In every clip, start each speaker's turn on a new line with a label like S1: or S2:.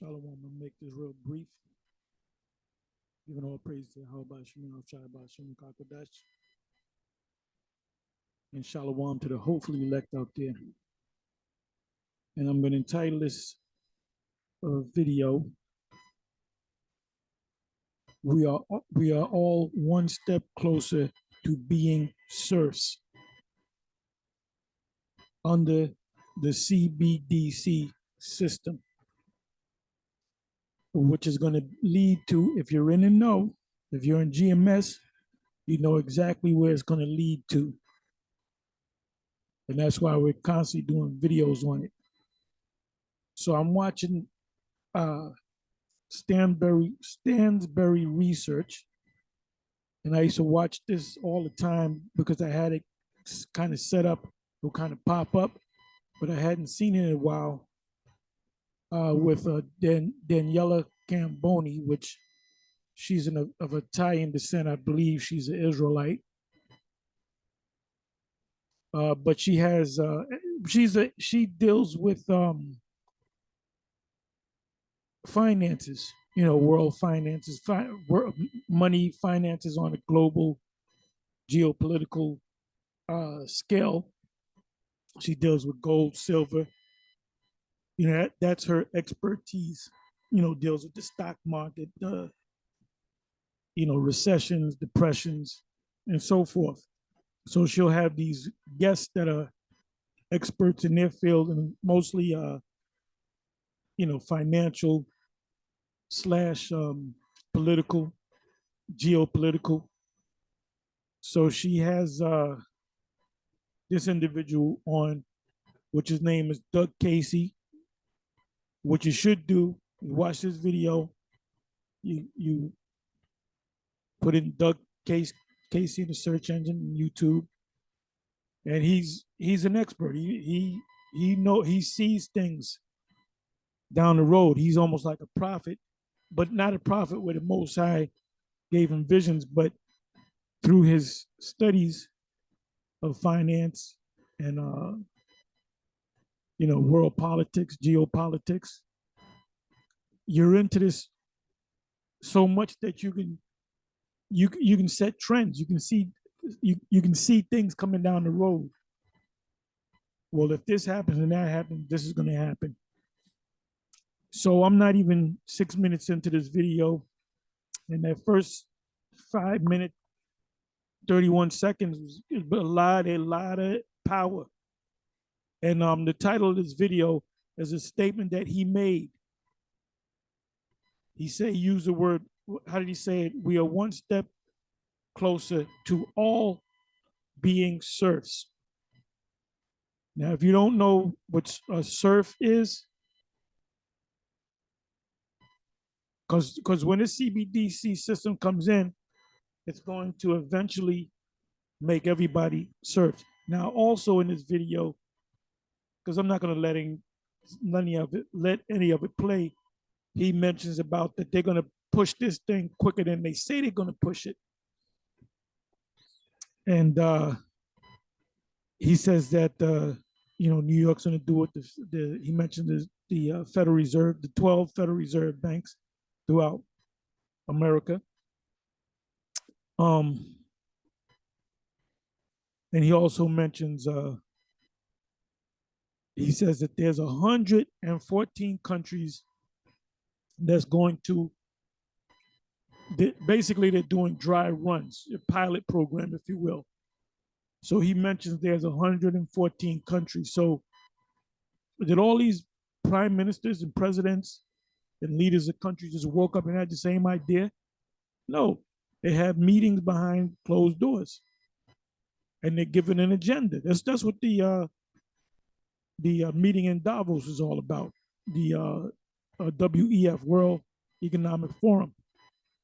S1: Shalom, I'm going to make this real brief. Giving all praise to Yahweh Shemini Shai Shem Kakadash. And Shalom to the hopefully elect out there. And I'm going to entitle this video, we are all one step closer to being serfs under the CBDC system, which is going to lead to, if you're in the know, if you're in GMS, you know exactly where it's going to lead to. And that's why we're constantly doing videos on it. So I'm watching Stansberry research, and I used to watch this all the time because I had it kind of set up, it would kind of pop up, but I hadn't seen it in a while with Daniela Camboni, which she's of Italian descent. I believe she's an Israelite. But she has she deals with finances, world finances, money finances on a global geopolitical scale. She deals with gold, silver. That's her expertise. Deals with the stock market, recessions, depressions, and so forth. So she'll have these guests that are experts in their field, and mostly, financial / political, geopolitical. So she has this individual on, which his name is Doug Casey. What you should do, you watch this video, you put in Doug Casey in the search engine in YouTube, and he's an expert. He sees things down the road. He's almost like a prophet, but not a prophet where the Most High gave him visions, but through his studies of finance and world politics, geopolitics, you're into this so much that you can set trends. You can see things coming down the road. Well, if this happens and that happens, this is going to happen. So I'm not even 6 minutes into this video, and that first 5 minute 31 seconds was a lot of power. And the title of this video is a statement that he made. He said, use the word, how did he say it? We are one step closer to all being serfs. Now, if you don't know what a serf is, because when the CBDC system comes in, it's going to eventually make everybody serfs. Now, also in this video, because I'm not going to let any of it play, he mentions about that they're going to push this thing quicker than they say they're going to push it. And he says that New York's going to do it. He mentioned the Federal Reserve, the 12 Federal Reserve banks throughout America. And he also mentions, he says that there's 114 countries that's going to, basically they're doing dry runs, a pilot program, if you will. So he mentions there's 114 countries. So did all these prime ministers and presidents and leaders of countries just woke up and had the same idea? No, they have meetings behind closed doors, and they're given an agenda. That's what the meeting in Davos is all about. The WEF, World Economic Forum.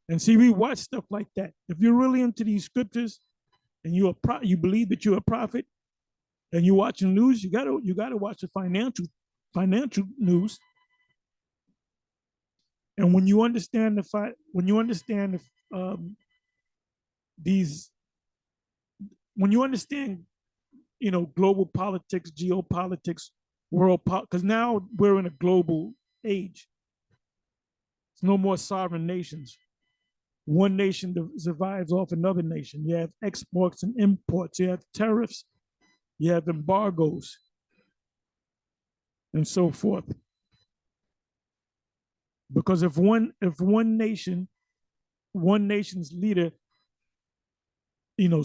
S1: And see, we watch stuff like that. If you're really into these scriptures and you believe that you're a prophet, and you watch the news, you gotta watch the financial news. And when you understand global politics, geopolitics, because now we're in a global age. It's no more sovereign nations. One nation survives off another nation. You have exports and imports. You have tariffs. You have embargoes, and so forth. Because if one nation's leader, you know,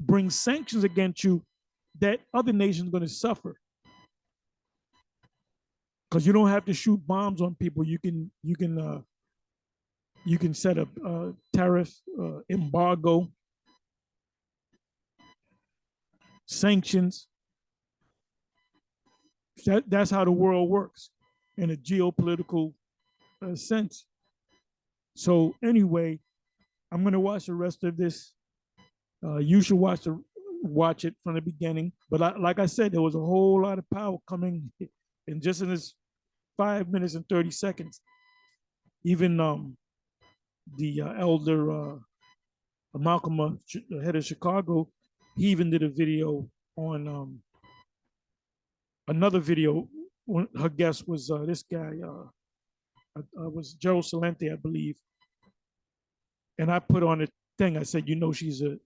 S1: brings sanctions against you, that other nation is going to suffer because you don't have to shoot bombs on people. You can set up tariff, embargo, sanctions. That's how the world works in a geopolitical sense. So anyway, I'm going to watch the rest of this. You should watch it from the beginning. But like I said, there was a whole lot of power coming in just in this 5 minutes and 30 seconds. Even the elder Malcolm, the head of Chicago, he even did a video on another video. Her guest was this guy, was Gerald Salente, I believe. And I put on a thing. I said, she's a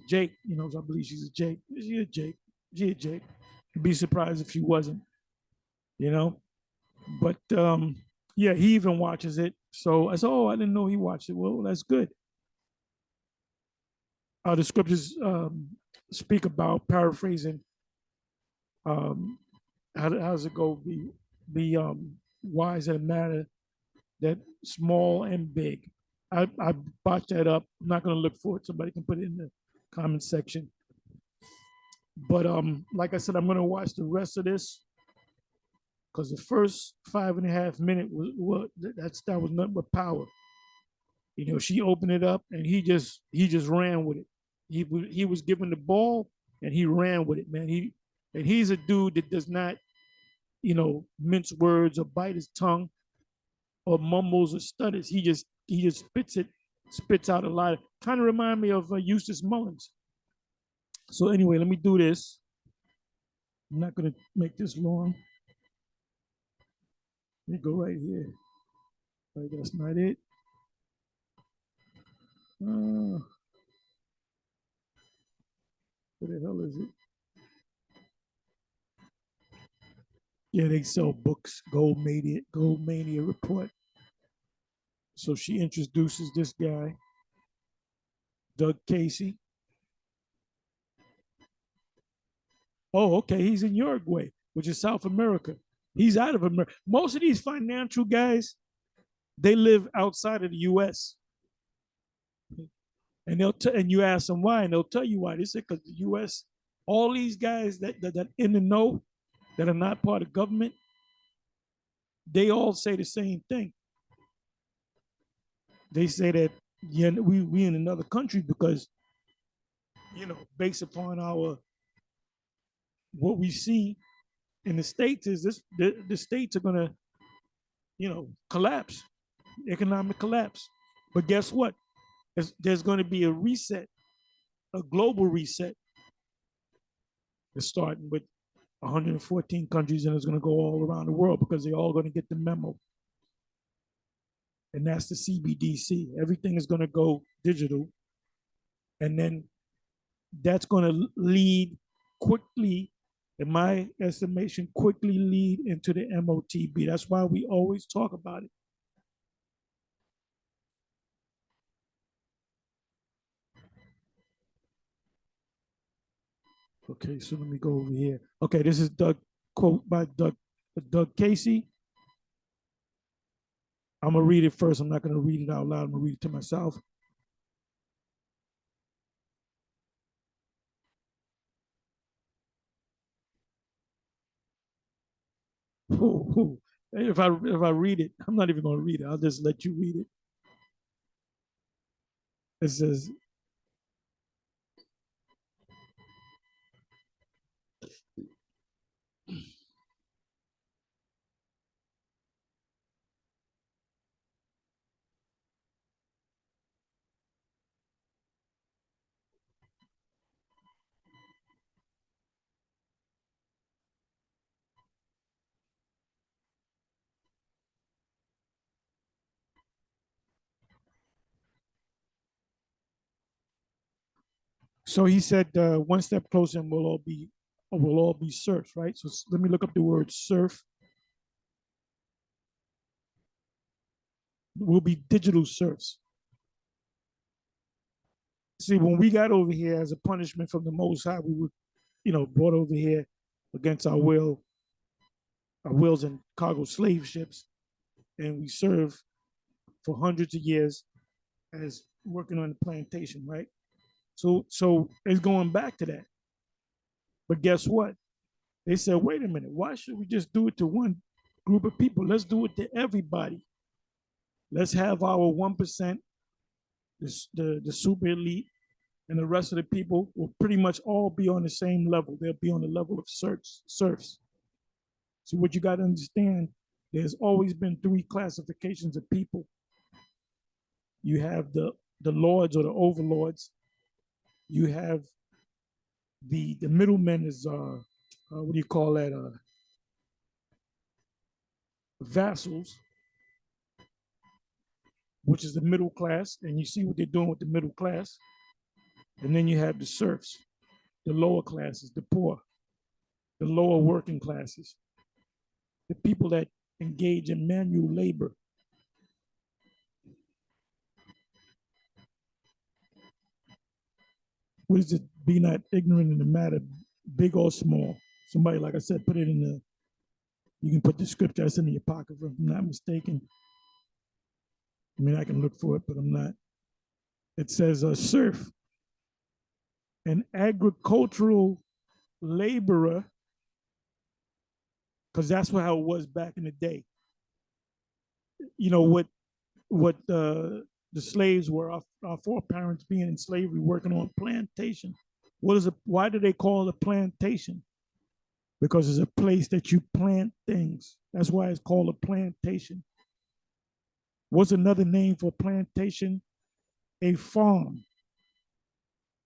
S1: Jake. I believe she's a Jake. She a Jake. She a Jake. I'd be surprised if she wasn't. You know, but yeah, he even watches it. So I said, oh, I didn't know he watched it. Well, that's good. The scriptures speak about paraphrasing. Um, how does it go? Be wise in a matter that small and big. I botched that up. I'm not going to look for it. Somebody can put it in the comment section. But like I said, I'm going to watch the rest of this because the first 5.5 minutes that was nothing but power. She opened it up and he just ran with it. He was given the ball and he ran with it, man. He's a dude that does not, mince words or bite his tongue or mumbles or stutters. He just spits out a lot. Kind of remind me of Eustace Mullins. So anyway, let me do this. I'm not gonna make this long. Let me go right here. Right, that's not it. Where the hell is it? Yeah, they sell books. Gold Mania Report. So she introduces this guy, Doug Casey. Oh, okay, he's in Uruguay, which is South America. He's out of America. Most of these financial guys, they live outside of the U.S. And and you ask them why, and they'll tell you why. They say because the U.S. All these guys that in the know, that are not part of government, they all say the same thing. They say that we in another country because based upon our what we see in the states is the states are gonna collapse, economic collapse. But guess what? There's going to be a reset, a global reset. It's starting with 114 countries and it's going to go all around the world because they're all going to get the memo. And that's the CBDC. Everything is going to go digital. And then that's going to lead quickly, in my estimation, quickly lead into the MOTB. That's why we always talk about it. Okay, so let me go over here. Okay, this is quote by Doug Casey. I'm gonna read it first. I'm not gonna read it out loud. I'm gonna read it to myself. If I read it, I'm not even gonna read it. I'll just let you read it. It says, So he said, one step closer and we'll all be serfs, right? So let me look up the word serf. We'll be digital serfs. See, when we got over here as a punishment from the Most High, we were, brought over here against our wills and cargo slave ships, and we served for hundreds of years as working on the plantation, right? So it's going back to that. But guess what? They said, wait a minute, why should we just do it to one group of people? Let's do it to everybody. Let's have our 1%, the super elite, and the rest of the people will pretty much all be on the same level. They'll be on the level of serfs. So what you got to understand, there's always been three classifications of people. You have the lords or the overlords. You have the middlemen is what do you call that? Vassals, which is the middle class, and you see what they're doing with the middle class. And then you have the serfs, the lower classes, the poor, the lower working classes, the people that engage in manual labor. What is it? Be not ignorant in the matter, big or small. Somebody, like I said, put it in the, you can put the scripture that's in the Apocrypha, if I'm not mistaken. I mean, I can look for it, but I'm not. It says a serf, an agricultural laborer, because that's how it was back in the day. You know what the slaves were, our foreparents being in slavery, working on plantation. What is it? Why do they call it a plantation? Because it's a place that you plant things. That's why it's called a plantation. What's another name for plantation? A farm.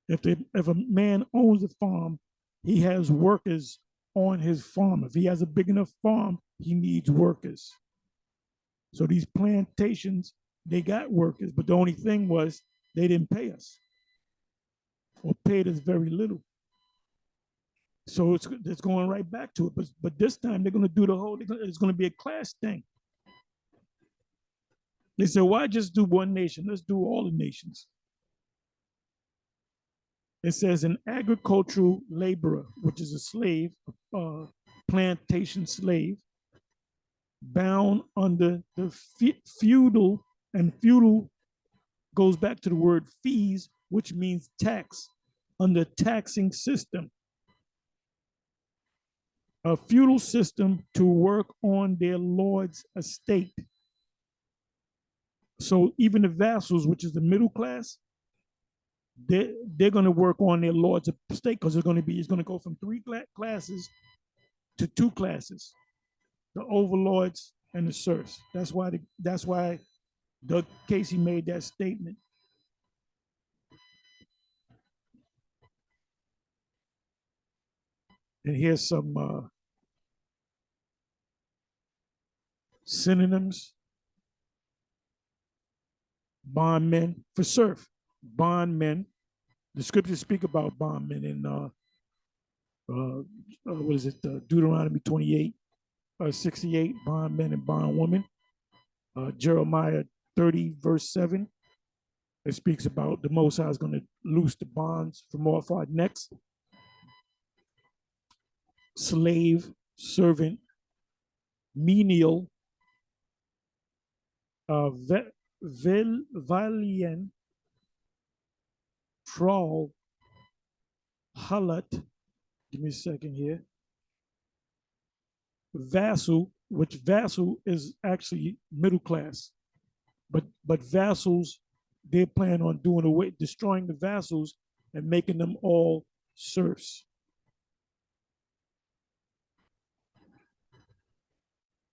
S1: If a man owns a farm, he has workers on his farm. If he has a big enough farm, he needs workers. So these plantations, they got workers, but the only thing was they didn't pay us or paid us very little. So it's going right back to it. But this time they're going to do it's going to be a class thing. They said, why just do one nation? Let's do all the nations. It says an agricultural laborer, which is a slave, plantation slave, bound under the feudal, and feudal goes back to the word fees, which means tax, under taxing system. A feudal system to work on their lord's estate. So even the vassals, which is the middle class, they're going to work on their lord's estate because it's going to go from three classes to two classes: the overlords and the serfs. That's why Doug Casey made that statement. And here's some synonyms: bondmen for serf, bondmen. The scriptures speak about bondmen in what is it? Deuteronomy 28, 68, bondmen and bondwomen. Jeremiah 30, verse 7. It speaks about the Most High is going to loose the bonds from off our necks. Slave, servant, menial, Valien, Trawl, Halat. Give me a second here. Vassal, which vassal is actually middle class, but vassals, they plan on doing away, destroying the vassals and making them all serfs.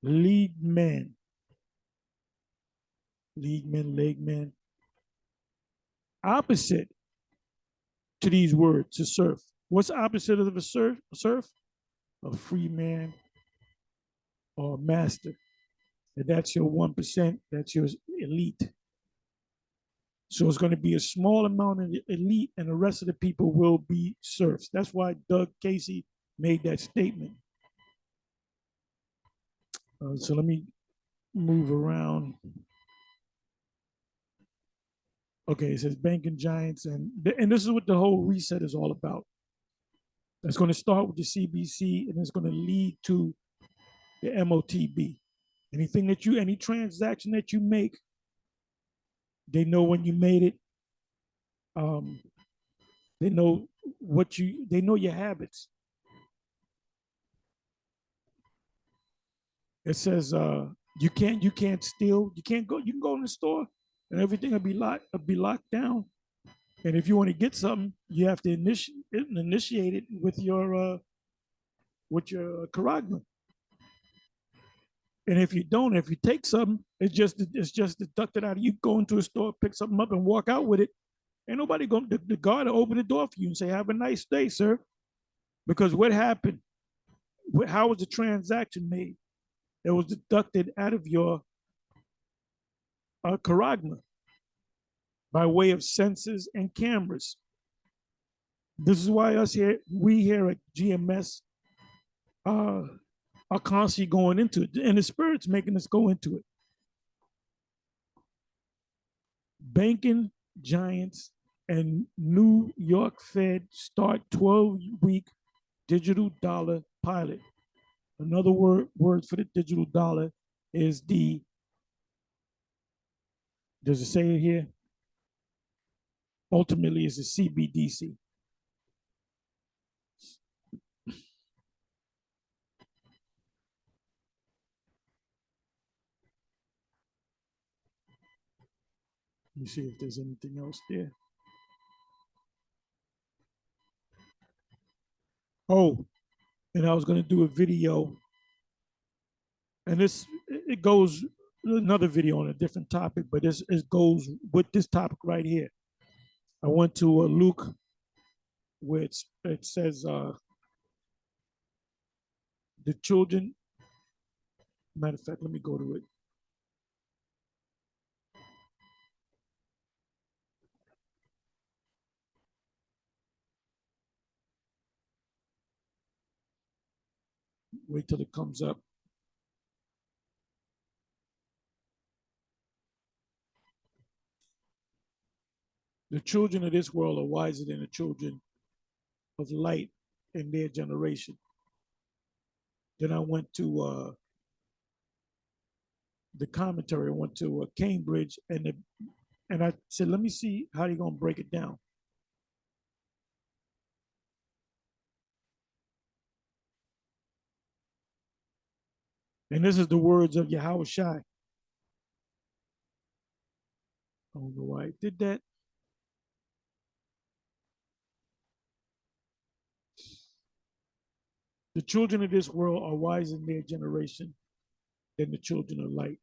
S1: League men, leg men. Opposite to these words, a serf. What's opposite of a serf? A free man or a master. And that's your 1%, that's your elite. So it's going to be a small amount of the elite, and the rest of the people will be serfs. That's why Doug Casey made that statement. So let me move around. Okay, it says banking giants, and this is what the whole reset is all about. It's going to start with the CBC, and it's going to lead to the MOTB. Any transaction that you make, they know when you made it. Um, they know they know your habits. It says you can't steal, you can go in the store, and everything will be locked down. And if you want to get something, you have to initiate it with your charagma. And if you don't, if you take something, it's just deducted out of you. Go into a store, pick something up, and walk out with it. Ain't nobody going. The guard will open the door for you and say, "Have a nice day, sir." Because what happened? How was the transaction made? It was deducted out of your charagma by way of sensors and cameras. This is why we here at GMS uh, are constantly going into it, and the Spirit's making us go into it. Banking giants and New York Fed start 12-week digital dollar pilot. Another word for the digital dollar is does it say it here? Ultimately, is a CBDC. Let me see if there's anything else there. Oh, and I was going to do a video, and it goes another video on a different topic, but it goes with this topic right here. I went to Luke, where it says the children. Matter of fact, let me go to it. Wait till it comes up. The children of this world are wiser than the children of light in their generation. Then I went to the commentary. I went to Cambridge, and I said, let me see how you're gonna break it down. And this is the words of Yahweh Shai. I don't know why I did that. The children of this world are wise in their generation than the children of light.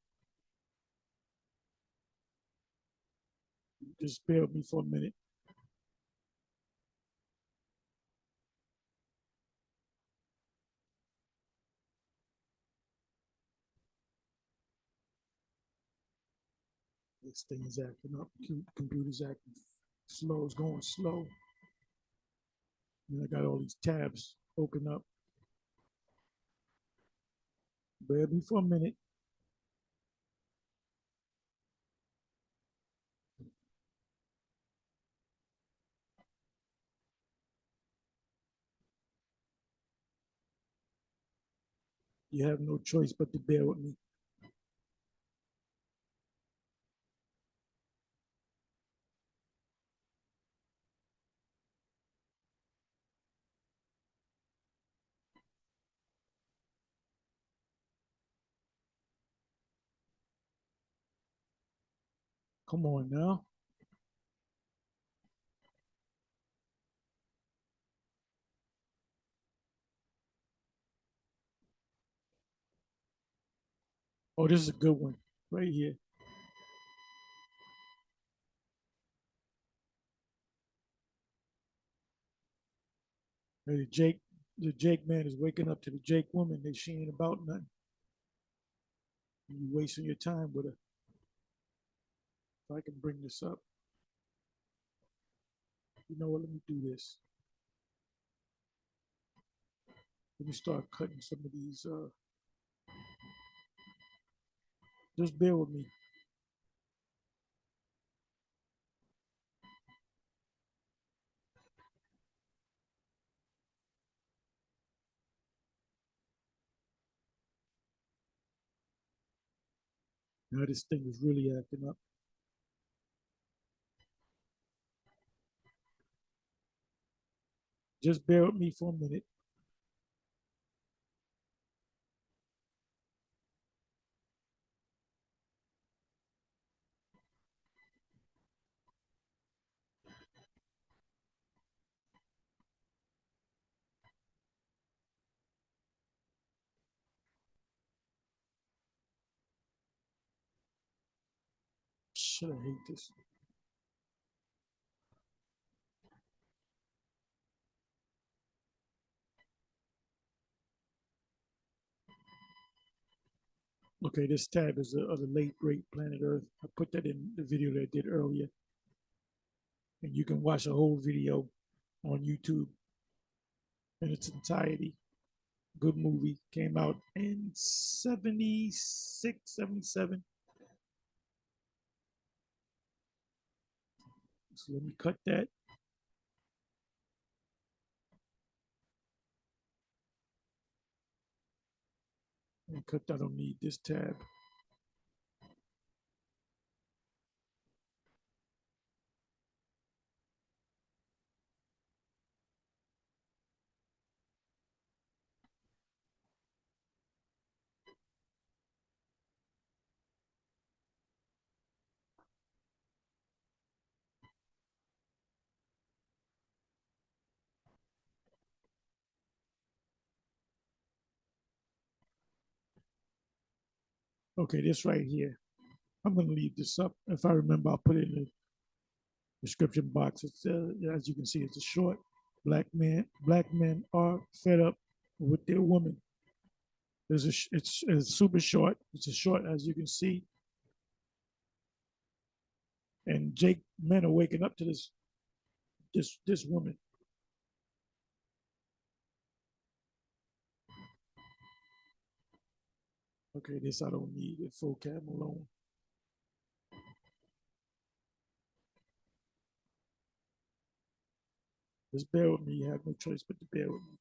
S1: Just bear with me for a minute. This thing is acting up. Computer's acting slow. It's going slow. And I got all these tabs open up. Bear with me for a minute. You have no choice but to bear with me. Come on now. Oh, this is a good one right here. Hey, the Jake man is waking up to the Jake woman that she ain't about nothing. You wasting your time with her. If I can bring this up. You know what? Let me do this. Let me start cutting some of these. Just bear with me. Now this thing is really acting up. Just bear with me for a minute. Shit, I hate this. Okay, this tab is of the late great planet Earth. I put that in the video that I did earlier, and you can watch the whole video on YouTube in its entirety. Good movie. Came out in 76, 77. So let me cut that. And cut that. I don't need this tab. Okay, this right here. I'm going to leave this up. If I remember, I'll put it in the description box. It's as you can see, it's a short. Black men are fed up with their women. It's super short. It's a short, as you can see. And Jake men are waking up to this woman. Okay, this I don't need it. Full cam alone. Just bear with me. You have no choice but to bear with me.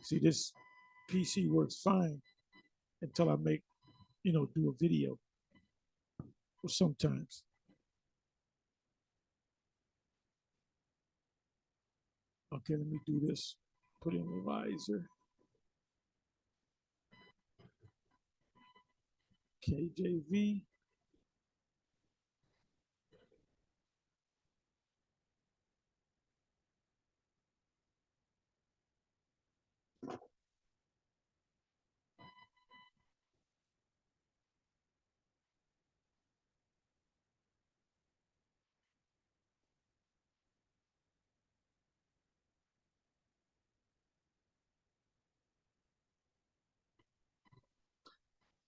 S1: See, this PC works fine until I make, do a video. Or sometimes. Okay, let me do this. Put in the visor. KJV.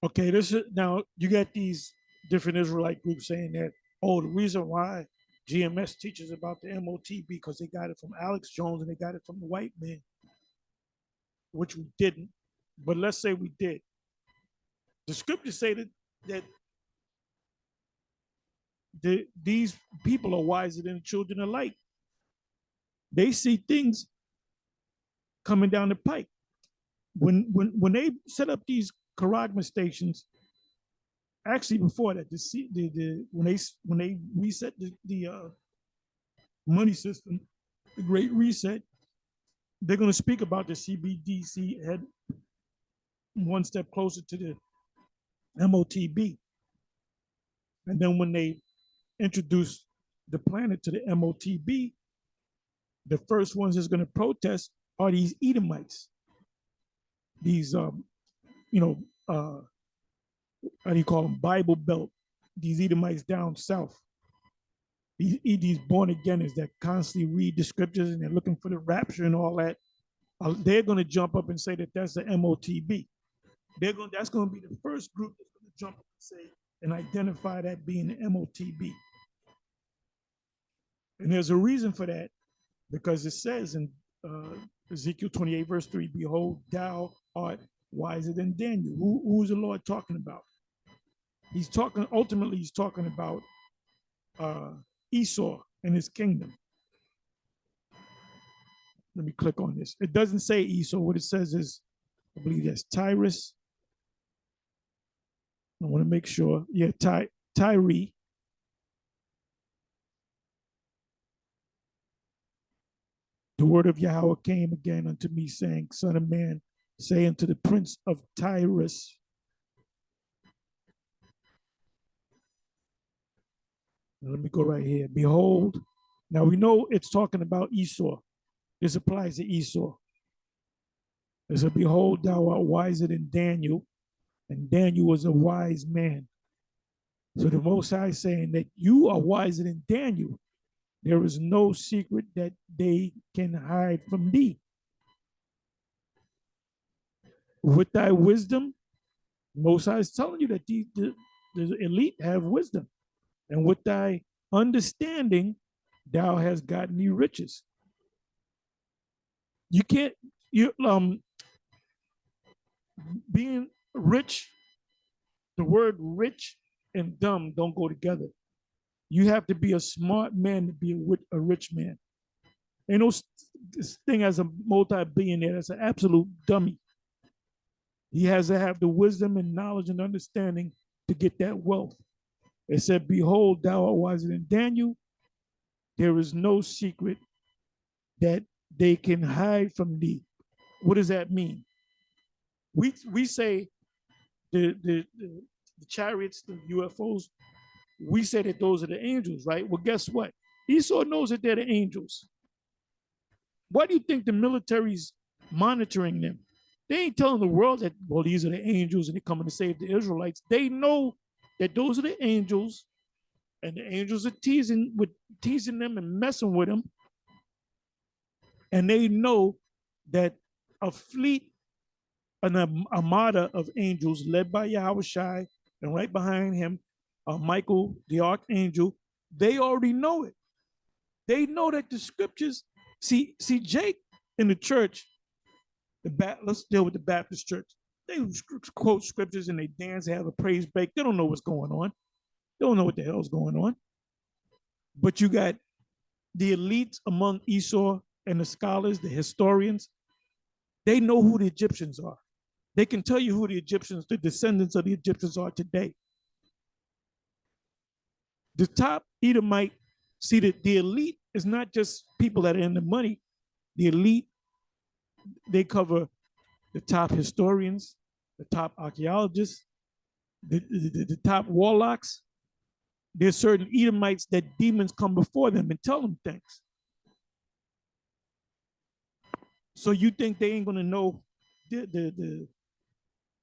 S1: Okay, this is now you got these different Israelite groups saying that, oh, the reason why GMS teaches about the MOTB because they got it from Alex Jones and they got it from the white man, which we didn't. But let's say we did. The scriptures say that these people are wiser than the children of light. They see things coming down the pike. When they set up these Karagma stations, actually before that, when they reset the money system, the Great Reset, they're going to speak about the CBDC head one step closer to the MOTB. And then when they introduce the planet to the MOTB, the first ones that's going to protest are these Edomites. These, how do you call them? Bible Belt. These Edomites down south. These born againers that constantly read the scriptures and they're looking for the rapture and all that. They're going to jump up and say that that's the MOTB. That's going to be the first group that's going to jump and say and identify that being the MOTB. And there's a reason for that, because it says in uh, Ezekiel 28, verse 3, behold, thou art wiser than Daniel. Who's the Lord talking about? He's talking, ultimately, he's talking about Esau and his kingdom. Let me click on this. It doesn't say Esau. What it says is, I believe that's Tyrus. I want to make sure. Yeah, Tyre. The word of Yahweh came again unto me, saying, Son of man, say unto the prince of Tyrus. Let me go right here. Behold, now we know it's talking about Esau. This applies to Esau. It said, behold, thou art wiser than Daniel, and Daniel was a wise man. So the Most High is saying that you are wiser than Daniel. There is no secret that they can hide from thee. With thy wisdom, Most High is telling you that the elite have wisdom. And with thy understanding, thou hast gotten thee riches. You can't, being rich, the word rich and dumb don't go together. You have to be a smart man to be a rich man. Ain't no this thing as a multi-billionaire. That's an absolute dummy. He has to have the wisdom and knowledge and understanding to get that wealth. It said, behold, thou art wiser than Daniel. There is no secret that they can hide from thee. What does that mean? We say the chariots, the UFOs, we say that those are the angels, right? Well, guess what? Esau knows that they're the angels. Why do you think the military's monitoring them? They ain't telling the world that, well, these are the angels and they're coming to save the Israelites. They know that those are the angels, and the angels are teasing them and messing with them. And they know that a fleet, an armada of angels led by Yahweh Shai, and right behind him, Michael, the archangel, they already know it. They know that the scriptures, see Jake in the church, let's deal with the Baptist church. They quote scriptures and they dance, have a praise break. They don't know what's going on. They don't know what the hell's going on. But you got the elites among Esau and the scholars, the historians. They know who the Egyptians are. They can tell you who the Egyptians, the descendants of the Egyptians are today. The top Edomite, see that the elite is not just people that are in the money. The elite, they cover the top historians, the top archaeologists, the top warlocks. There's certain Edomites that demons come before them and tell them things. So you think they ain't gonna know the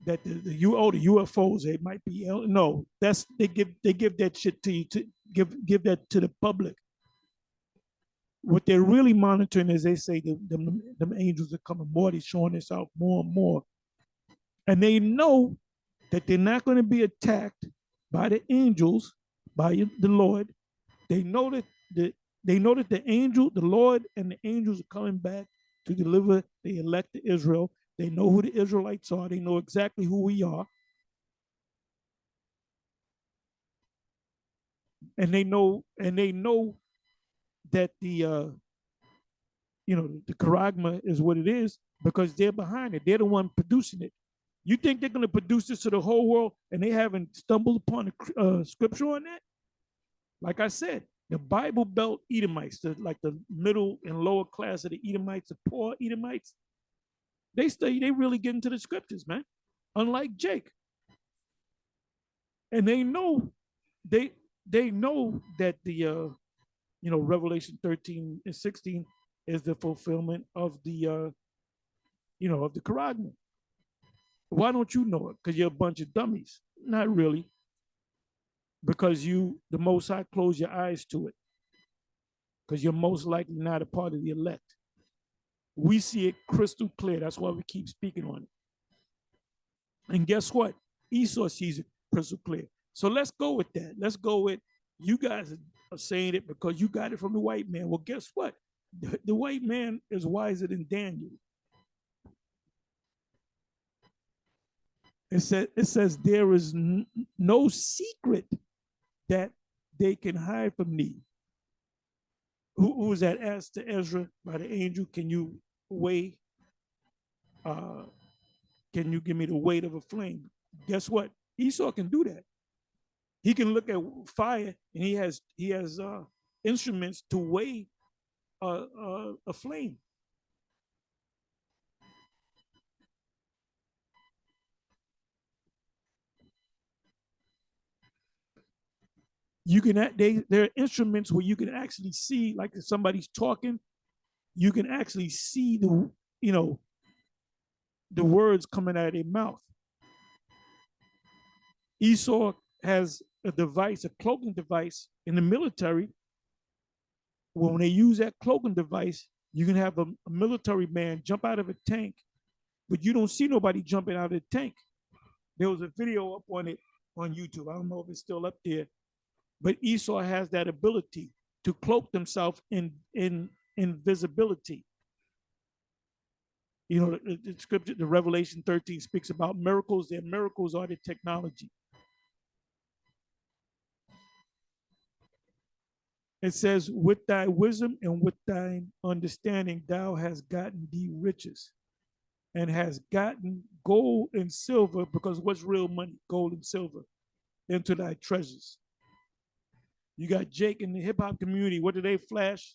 S1: UFOs? They might be no. That's they give that shit to you to give that to the public. What they're really monitoring is they say them angels are coming more. They're showing this out more and more, and they know that they're not going to be attacked by the angels, by the Lord. They know that the angel, the Lord, and the angels are coming back to deliver the elect to Israel. They know who the Israelites are. They know exactly who we are. And they know that the charagma is what it is because they're behind it. They're the one producing it. You think they're going to produce this to the whole world and they haven't stumbled upon the scripture on that? Like I said, the Bible Belt Edomites, like the middle and lower class of the Edomites, the poor Edomites, they really get into the scriptures, man. Unlike Jake. And they know that the Revelation 13 and 16 is the fulfillment of the of the Quran. Why don't you know it? Because you're a bunch of dummies. Not really. Because the Most High close your eyes to it. Because you're most likely not a part of the elect. We see it crystal clear. That's why we keep speaking on it. And guess what? Esau sees it. crystal clear. So let's go with that. Let's go with, you guys are saying it because you got it from the white man. Well, guess what? The white man is wiser than Daniel. It says there is no secret that they can hide from me. Who was that asked to Ezra by the angel? Can you weigh? Can you give me the weight of a flame? Guess what? Esau can do that. He can look at fire, and he has instruments to weigh a flame. You can there are instruments where you can actually see, like if somebody's talking, you can actually see you know the words coming out of their mouth. Esau has a device, a cloaking device in the military. When they use that cloaking device, you can have a military man jump out of a tank, but you don't see nobody jumping out of the tank. There was a video up on it on YouTube. I don't know if it's still up there, but Esau has that ability to cloak themselves in invisibility. You know, the scripture, the Revelation 13 speaks about miracles. Their miracles are the technology. It says, with thy wisdom and with thine understanding, thou hast gotten thee riches and has gotten gold and silver, because what's real money? Gold and silver, into thy treasures. You got Jake in the hip hop community. What do they flash?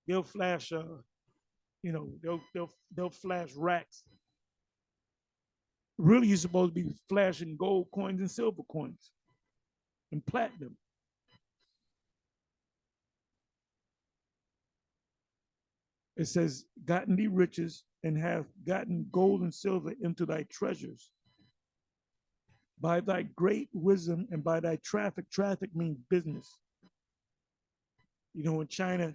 S1: They'll flash, they'll flash racks. Really, you're supposed to be flashing gold coins and silver coins and platinum. It says, gotten thee riches and have gotten gold and silver into thy treasures. By thy great wisdom and by thy traffic. Traffic means business. You know, when China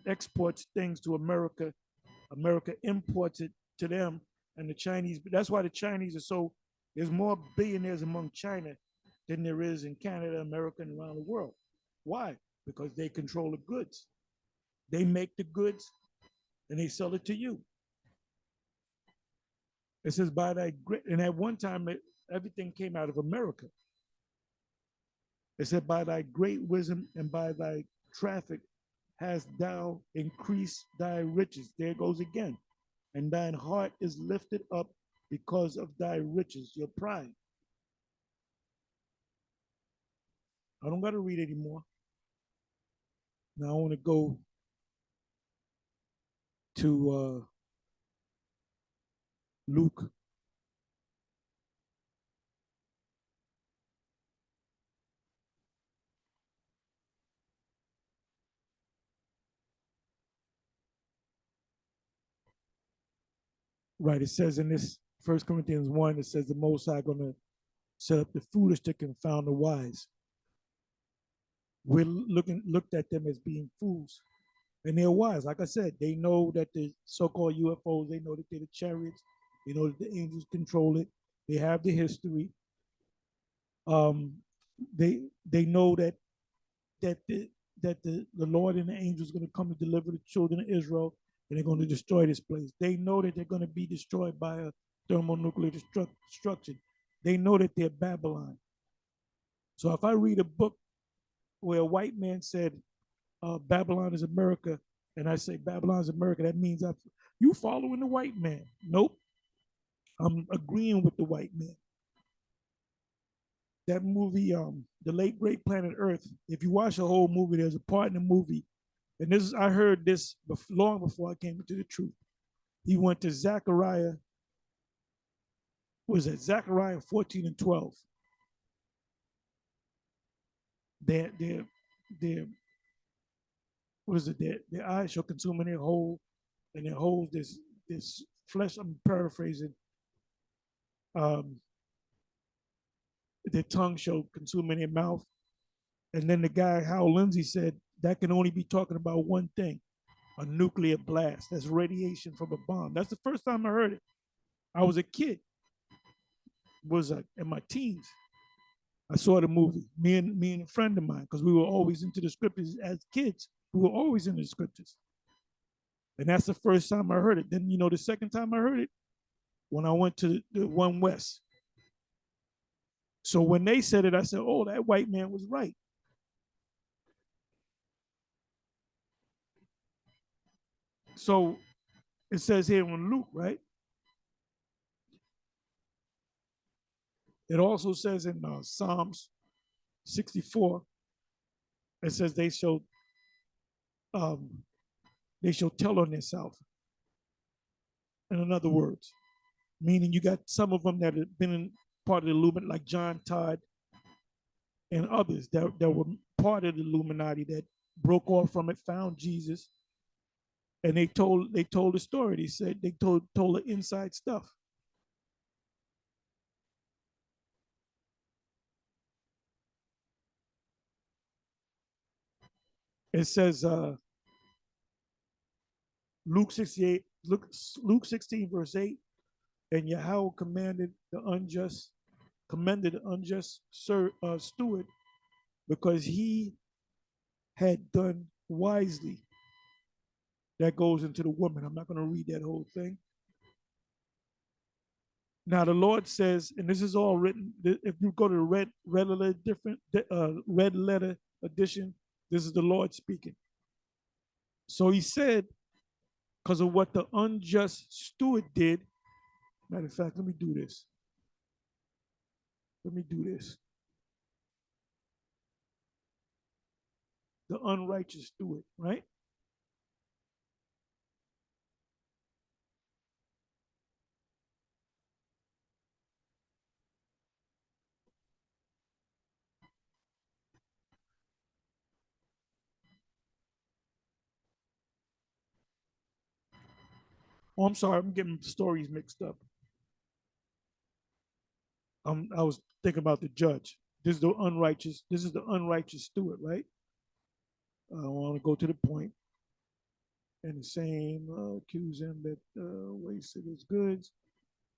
S1: exports things to America, America imports it to them, and the Chinese, that's why the Chinese are so, there's more billionaires among China than there is in Canada, America, and around the world. Why? Because they control the goods. They make the goods and they sell it to you. It says, by thy great, and at one time, everything came out of America. It said, by thy great wisdom and by thy traffic hast thou increased thy riches. There it goes again. And thine heart is lifted up because of thy riches, your pride. I don't got to read anymore. Now I want to go to Luke. Right, it says in this 1 Corinthians 1, it says the Most High going to set up the foolish to confound the wise. We're looked at them as being fools. And they're wise. Like I said, they know that the so-called UFOs, they know that they're the chariots, they know that the angels control it, they have the history. They know that the Lord and the angels are going to come and deliver the children of Israel, and they're going to destroy this place. They know that they're going to be destroyed by a thermonuclear destruction. They know that they're Babylon. So if I read a book where a white man said, Babylon is America, and I say Babylon is America, that means you following the white man. Nope. I'm agreeing with the white man. That movie, The Late Great Planet Earth, if you watch the whole movie, there's a part in the movie, and this I heard this long before I came into the truth. He went to Zechariah, what was it, Zechariah 14 and 12. Their what is it? Their eyes shall consume in their whole, and their whole this flesh. I'm paraphrasing. Their tongue shall consume in their mouth. And then the guy Hal Lindsey said that can only be talking about one thing: a nuclear blast. That's radiation from a bomb. That's the first time I heard it. I was a kid. was in my teens. I saw the movie. Me and a friend of mine, because we were always into the scriptures as kids. We were always in the scriptures. And that's the first time I heard it. Then, the second time I heard it, when I went to the One West. So when they said it, I said, oh, that white man was right. So it says here in Luke, right? It also says in Psalms 64, it says um, they shall tell on themselves. In other words, meaning you got some of them that have been in part of the Illuminati, like John Todd and others that were part of the Illuminati that broke off from it, found Jesus, and they told the story. They said they told the inside stuff. It says Luke 68, Luke 16, verse 8, and Yahweh commended the unjust steward because he had done wisely. That goes into the woman. I'm not going to read that whole thing. Now the Lord says, and this is all written. If you go to the red letter edition, this is the Lord speaking. So he said, because of what the unjust steward did. Matter of fact, let me do this. The unrighteous steward, right? Oh, I'm sorry, I'm getting stories mixed up. I was thinking about the judge. This is the unrighteous steward, right? I want to go to the point. And the same accused him that wasted his goods.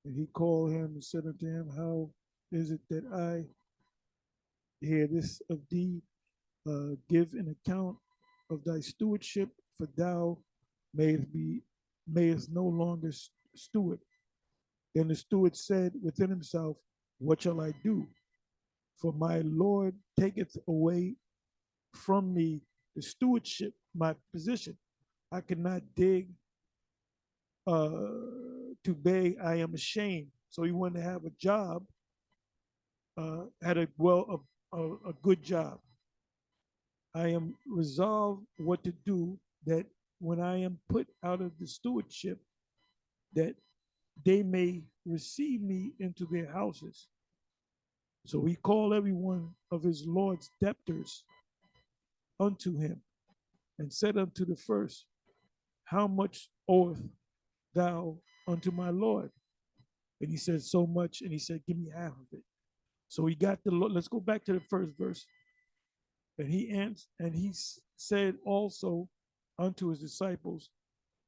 S1: And he called him and said unto him, how is it that I hear this of thee? Give an account of thy stewardship, for thou mayest no longer steward. Then the steward said within himself, what shall I do? For my Lord taketh away from me the stewardship, my position. I cannot dig to beg. I am ashamed. So he wanted to have a job, had a good job. I am resolved what to do, that when I am put out of the stewardship, that they may receive me into their houses. So he called every one of his Lord's debtors unto him, and said unto the first, how much oweth thou unto my Lord? And he said, so much. And he said, give me half of it. So he got the Lord. Let's go back to the first verse. And he answered, and he said also unto his disciples,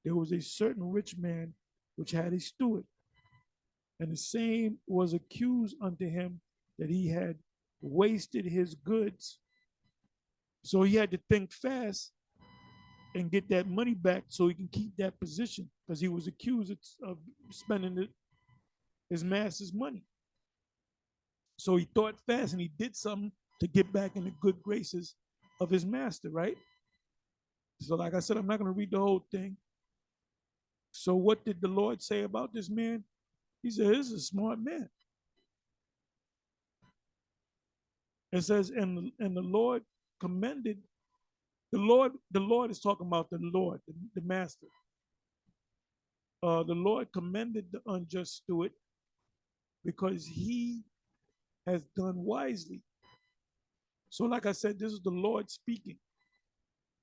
S1: there was a certain rich man which had a steward, and the same was accused unto him that he had wasted his goods. So he had to think fast and get that money back so he can keep that position, because he was accused of spending his master's money. So he thought fast and he did something to get back in the good graces of his master, right? So, like I said, I'm not going to read the whole thing. So, what did the Lord say about this man? He said, this is a smart man. It says, and the Lord commended, the Lord is talking about the Lord, the master. The Lord commended the unjust steward because he has done wisely. So, like I said, this is the Lord speaking.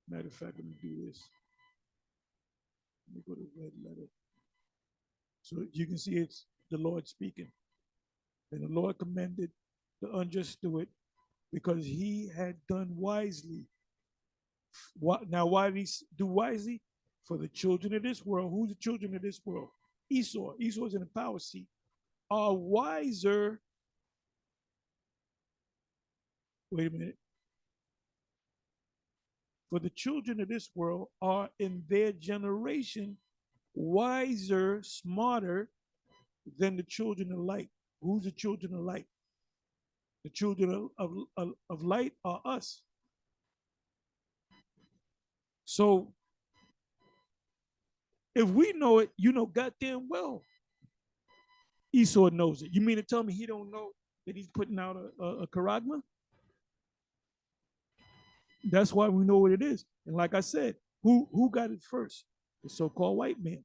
S1: Matter of fact, let me do this. Let me go to red letter. So you can see it's the Lord speaking. And the Lord commended the unjust steward because he had done wisely. Now, why did he do wisely? For the children of this world. Who's the children of this world? Esau. Esau's in the power seat. Are wiser wait a minute. For the children of this world are in their generation wiser, smarter than the children of light. Who's the children of light? The children of light are us. So if we know it, you know goddamn well Esau knows it. You mean to tell me he don't know that he's putting out a charagma? That's why we know what it is. And like I said, who got it first? The so-called white man.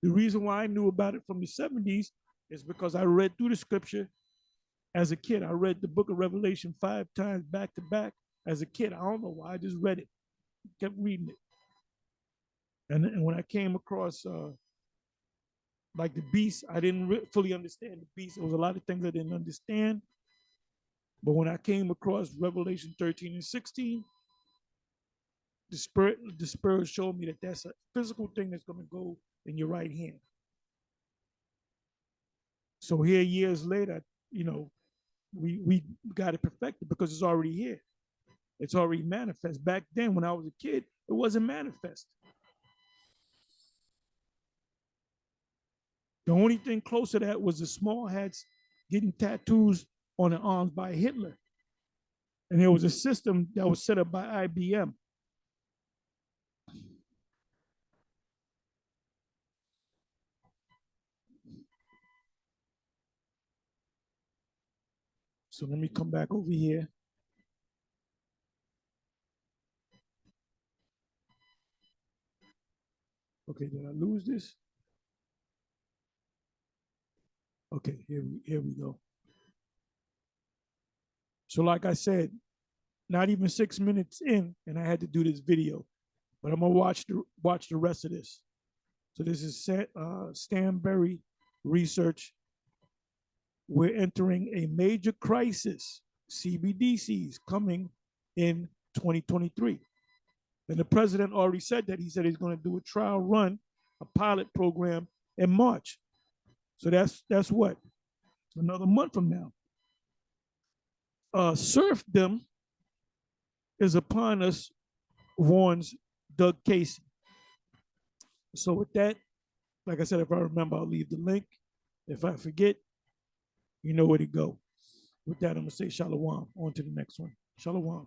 S1: The reason why I knew about it from the 70s is because I read through the scripture as a kid. I read the book of Revelation 5 times back to back as a kid. I don't know why. I just read it, kept reading it. And when I came across like the beast, I didn't fully understand the beast. There was a lot of things I didn't understand. But when I came across Revelation 13 and 16, the spirit showed me that that's a physical thing that's going to go in your right hand. So here, years later, you know, we got it perfected because it's already here. It's already manifest. Back then, when I was a kid, it wasn't manifest. The only thing close to that was the small hats getting tattoos on the arms by Hitler. And there was a system that was set up by IBM. So let me come back over here. Okay, did I lose this? Okay, here we go. So like I said, not even 6 minutes in, and I had to do this video, but I'm gonna watch the rest of this. So this is Stanberry research. We're entering a major crisis, CBDCs, coming in 2023. And the president already said that. He said he's going to do a trial run, a pilot program in March. So that's what? Another month from now. Serfdom is upon us, warns Doug Casey. So with that, like I said, if I remember, I'll leave the link. If I forget, you know where to go. With that, I'm going to say shalom. On to the next one. Shalom.